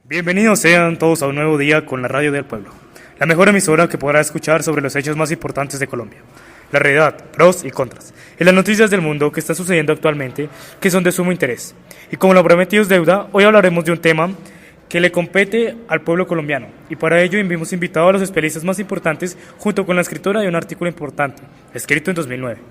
Bienvenidos sean todos a un nuevo día con la Radio del Pueblo, la mejor emisora que podrá escuchar sobre los hechos más importantes de Colombia, la realidad, pros y contras, y las noticias del mundo que está sucediendo actualmente que son de sumo interés. Y como lo prometido es deuda, hoy hablaremos de un tema que le compete al pueblo colombiano, y para ello hemos invitado a los especialistas más importantes junto con la escritora de un artículo importante, escrito en 2009.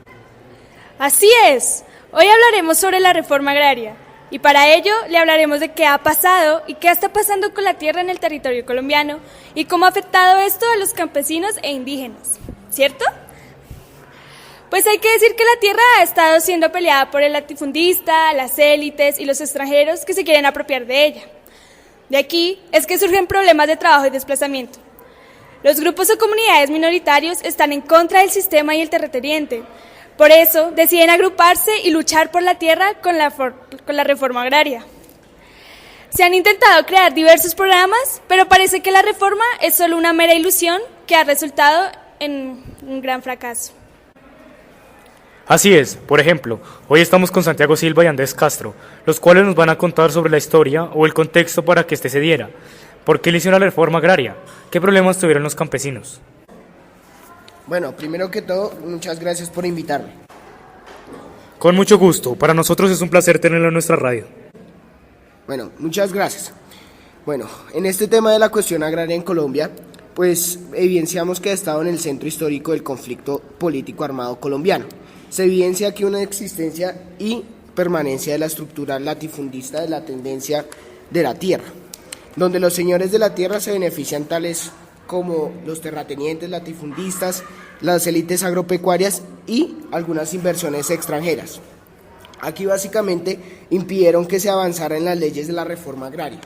Así es, hoy hablaremos sobre la reforma agraria. Y para ello le hablaremos de qué ha pasado y qué está pasando con la tierra en el territorio colombiano y cómo ha afectado esto a los campesinos e indígenas, ¿cierto? Pues hay que decir que la tierra ha estado siendo peleada por el latifundista, las élites y los extranjeros que se quieren apropiar de ella. De aquí es que surgen problemas de trabajo y desplazamiento. Los grupos o comunidades minoritarios están en contra del sistema y el terrateniente. Por eso deciden agruparse y luchar por la tierra con la reforma agraria. Se han intentado crear diversos programas, pero parece que la reforma es solo una mera ilusión que ha resultado en un gran fracaso. Así es, por ejemplo, hoy estamos con Santiago Silva y Andrés Castro, los cuales nos van a contar sobre la historia o el contexto para que éste se diera. ¿Por qué le hicieron la reforma agraria? ¿Qué problemas tuvieron los campesinos? Bueno, primero que todo, muchas gracias por invitarme. Con mucho gusto, para nosotros es un placer tenerlo en nuestra radio. Bueno, muchas gracias. Bueno, en este tema de la cuestión agraria en Colombia, pues evidenciamos que ha estado en el centro histórico del conflicto político armado colombiano. Se evidencia aquí una existencia y permanencia de la estructura latifundista de la tendencia de la tierra, donde los señores de la tierra se benefician tales como los terratenientes latifundistas, las élites agropecuarias y algunas inversiones extranjeras. Aquí básicamente impidieron que se avanzara en las leyes de la reforma agraria.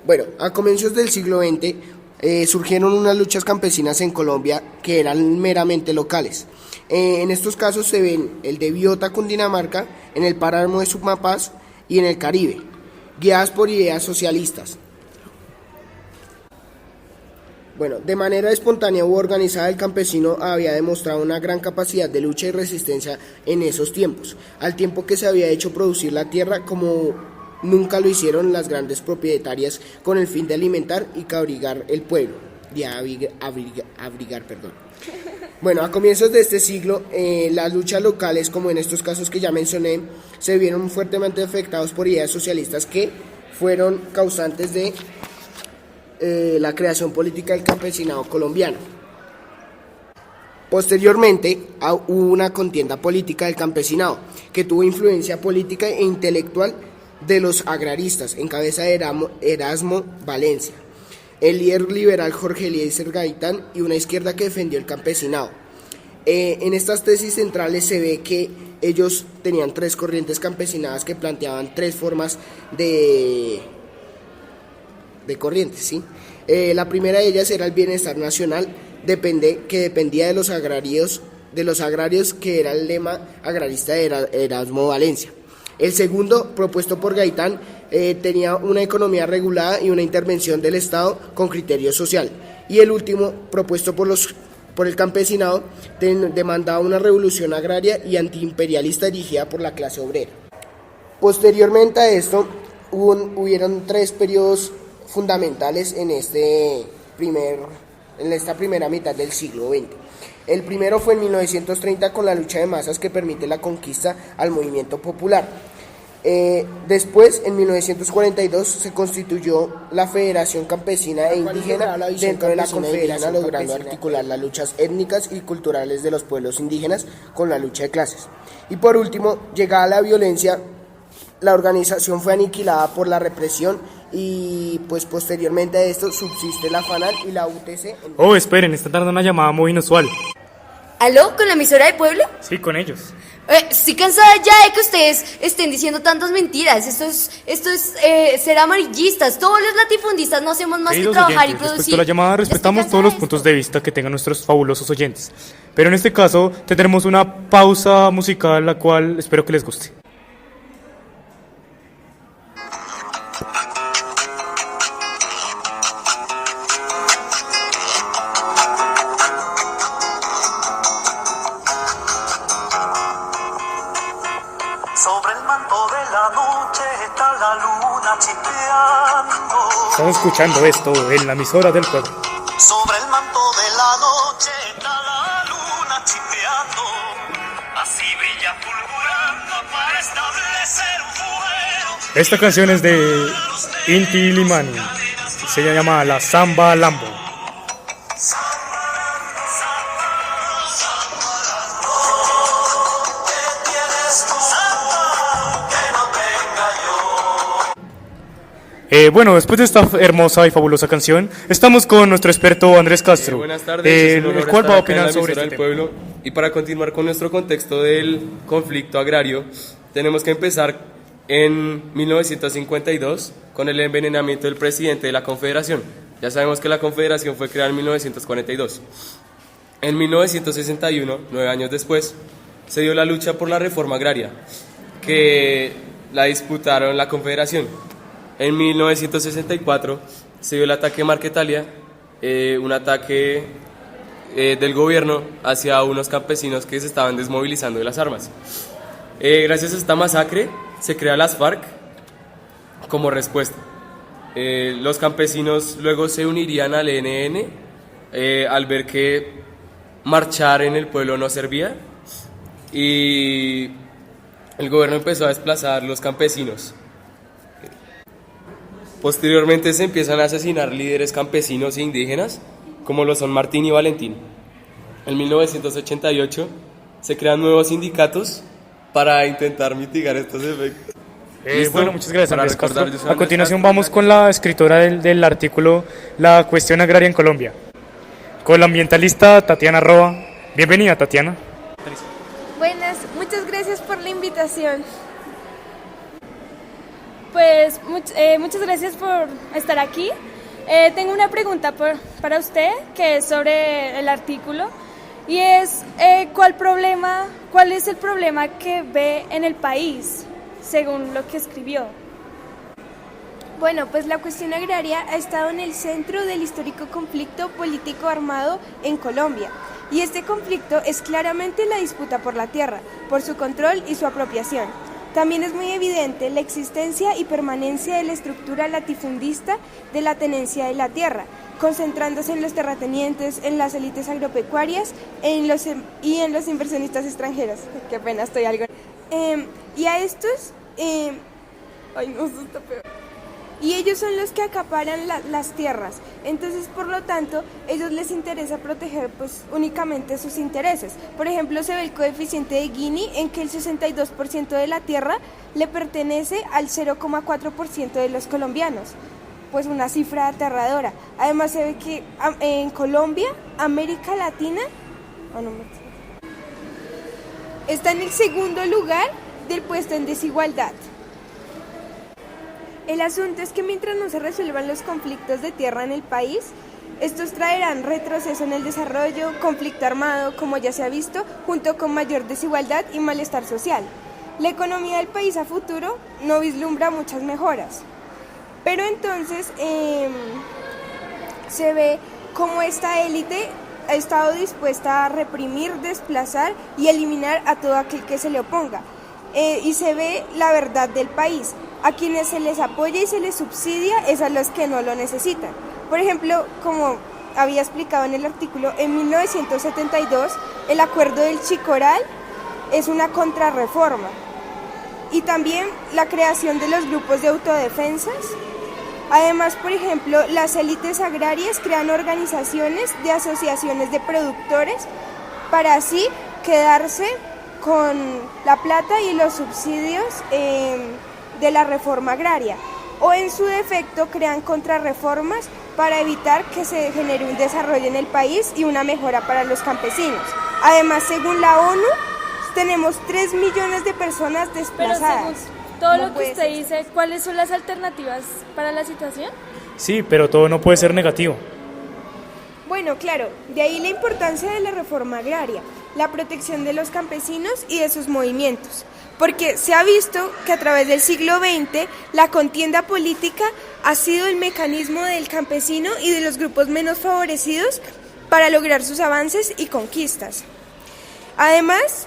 Bueno, a comienzos del siglo XX surgieron unas luchas campesinas en Colombia que eran meramente locales. En estos casos se ven el de Biota, Cundinamarca, en el páramo de Sumapaz y en el Caribe, guiadas por ideas socialistas. Bueno, de manera espontánea u organizada, el campesino había demostrado una gran capacidad de lucha y resistencia en esos tiempos, al tiempo que se había hecho producir la tierra como nunca lo hicieron las grandes propietarias con el fin de alimentar y abrigar el pueblo, abrigar. Bueno, a comienzos de este siglo, las luchas locales, como en estos casos que ya mencioné, se vieron fuertemente afectados por ideas socialistas que fueron causantes de la creación política del campesinado colombiano. Posteriormente hubo una contienda política del campesinado que tuvo influencia política e intelectual de los agraristas en cabeza de Erasmo Valencia, el líder liberal Jorge Eliezer Gaitán y una izquierda que defendió el campesinado. En estas tesis centrales se ve que ellos tenían tres corrientes campesinadas que planteaban tres formas de corrientes, ¿sí? La primera de ellas era el bienestar nacional, que dependía de los agrarios, que era el lema agrarista de Erasmo Valencia. El segundo, propuesto por Gaitán, tenía una economía regulada y una intervención del Estado con criterio social. Y el último, propuesto por el campesinado, demandaba una revolución agraria y antiimperialista dirigida por la clase obrera. Posteriormente a esto, hubieron tres periodos fundamentales en esta primera mitad del siglo XX. El primero fue en 1930 con la lucha de masas que permite la conquista al movimiento popular. Después, en 1942, se constituyó la Federación Campesina e Indígena dentro de la Confederación, logrando articular las luchas étnicas y culturales de los pueblos indígenas con la lucha de clases. Y por último, llegada la violencia, la organización fue aniquilada por la represión y pues posteriormente a esto subsiste la FANAL y la UTC. Oh, esperen, está tardando una llamada muy inusual. ¿Aló? ¿Con la emisora del pueblo? Sí, con ellos. Estoy cansada ya de que ustedes estén diciendo tantas mentiras. Esto es ser amarillistas. Todos los latifundistas no hacemos más que trabajar oyentes, y producir. respecto a la llamada, respetamos todos los puntos de vista que tengan nuestros fabulosos oyentes. Pero en este caso tendremos una pausa musical, la cual espero que les guste. Sobre el manto de la noche noche está la luna chispeando. Estás escuchando esto en la emisora del pueblo. Sobre el manto de la noche está la luna chispeando. Así brilla fulgurando para establecer un fuego. Esta canción es de Inti Illimani. Se llama La Samba Lambo. Bueno, después de esta hermosa y fabulosa canción, estamos con nuestro experto Andrés Castro, Buenas tardes, es un honor el cual estar va a acá en la opinar sobre emisora este del tema. pueblo. Y para continuar con nuestro contexto del conflicto agrario, tenemos que empezar en 1952 con el envenenamiento del presidente de la Confederación. Ya sabemos que la Confederación fue creada en 1942. En 1961, 9 años después, se dio la lucha por la reforma agraria, que la disputaron la Confederación. En 1964 se dio el ataque Marquetalia, un ataque del gobierno hacia unos campesinos que se estaban desmovilizando de las armas. Gracias a esta masacre se crea las FARC como respuesta. Los campesinos luego se unirían al ELN al ver que marchar en el pueblo no servía y el gobierno empezó a desplazar los campesinos. Posteriormente se empiezan a asesinar líderes campesinos e indígenas, como lo son Martín y Valentín. En 1988 se crean nuevos sindicatos para intentar mitigar estos efectos. Bueno, muchas gracias, Para Andrés recordar, Castro. yo soy A Andrés continuación Castro. vamos con la escritora del artículo La cuestión agraria en Colombia, con la ambientalista Tatiana Roa. Bienvenida, Tatiana. Buenas, muchas gracias por la invitación. Pues muchas gracias por estar aquí. Tengo una pregunta para usted que es sobre el artículo y es ¿cuál es el problema que ve en el país según lo que escribió? Bueno, pues la cuestión agraria ha estado en el centro del histórico conflicto político armado en Colombia. Y este conflicto es claramente la disputa por la tierra, por su control y su apropiación. También es muy evidente la existencia y permanencia de la estructura latifundista de la tenencia de la tierra, concentrándose en los terratenientes, en las élites agropecuarias y en los inversionistas extranjeros. Qué pena, estoy algo... y a estos... ay, no, eso está peor. Y ellos son los que acaparan las tierras. Entonces, por lo tanto, ellos les interesa proteger pues únicamente sus intereses. Por ejemplo, se ve el coeficiente de Gini en que el 62% de la tierra le pertenece al 0,4% de los colombianos. Pues una cifra aterradora. Además, se ve que en Colombia, América Latina, está en el segundo lugar del puesto en desigualdad. El asunto es que mientras no se resuelvan los conflictos de tierra en el país, estos traerán retroceso en el desarrollo, conflicto armado, como ya se ha visto, junto con mayor desigualdad y malestar social. La economía del país a futuro no vislumbra muchas mejoras. Pero entonces se ve cómo esta élite ha estado dispuesta a reprimir, desplazar y eliminar a todo aquel que se le oponga. Y se ve la verdad del país. A quienes se les apoya y se les subsidia es a los que no lo necesitan. Por ejemplo, como había explicado en el artículo, en 1972 el acuerdo del Chicoral es una contrarreforma. Y también la creación de los grupos de autodefensas. Además, por ejemplo, las élites agrarias crean organizaciones de asociaciones de productores para así quedarse con la plata y los subsidios de la reforma agraria, o en su defecto crean contrarreformas para evitar que se genere un desarrollo en el país y una mejora para los campesinos. Además, según la ONU, tenemos 3 millones de personas Pero desplazadas. según todo No lo que puede usted ser. dice, ¿cuáles son las alternativas para la situación? Sí, pero todo no puede ser negativo. Bueno, claro, de ahí la importancia de la reforma agraria, la protección de los campesinos y de sus movimientos. Porque se ha visto que a través del siglo XX la contienda política ha sido el mecanismo del campesino y de los grupos menos favorecidos para lograr sus avances y conquistas. Además,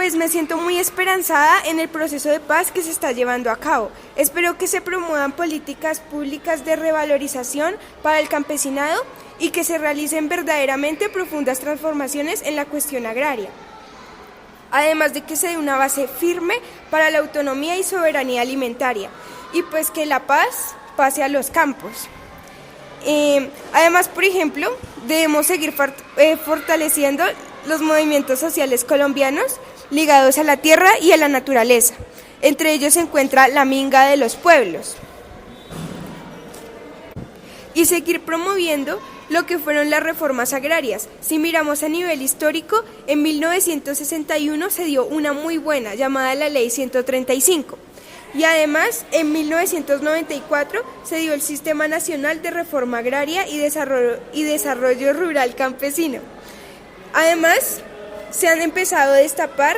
pues me siento muy esperanzada en el proceso de paz que se está llevando a cabo. Espero que se promuevan políticas públicas de revalorización para el campesinado y que se realicen verdaderamente profundas transformaciones en la cuestión agraria. Además de que se dé una base firme para la autonomía y soberanía alimentaria, y pues que la paz pase a los campos. Además, por ejemplo, debemos seguir fortaleciendo los movimientos sociales colombianos ligados a la tierra y a la naturaleza. Entre ellos se encuentra la Minga de los Pueblos. Y seguir promoviendo lo que fueron las reformas agrarias. Si miramos a nivel histórico, en 1961 se dio una muy buena llamada la Ley 135. Y además, en 1994 se dio el Sistema Nacional de Reforma Agraria y Desarrollo Rural Campesino. Además, se han empezado a destapar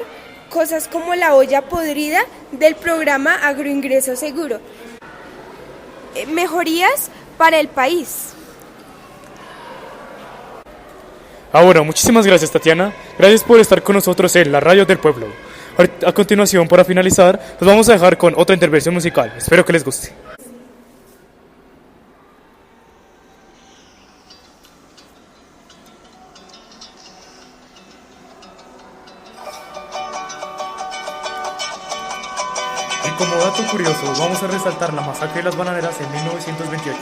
cosas como la olla podrida del programa Agroingreso Seguro. Mejorías para el país. Ahora, muchísimas gracias, Tatiana. Gracias por estar con nosotros en la Radio del Pueblo. A continuación, para finalizar, los vamos a dejar con otra intervención musical. Espero que les guste. Y como dato curioso, vamos a resaltar la masacre de las bananeras en 1928,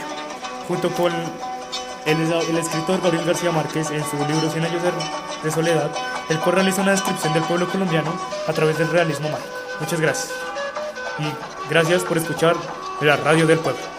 junto con el escritor Gabriel García Márquez en su libro 100 años de soledad, el cual realiza una descripción del pueblo colombiano a través del realismo mágico. Muchas gracias. Y gracias por escuchar la Radio del Pueblo.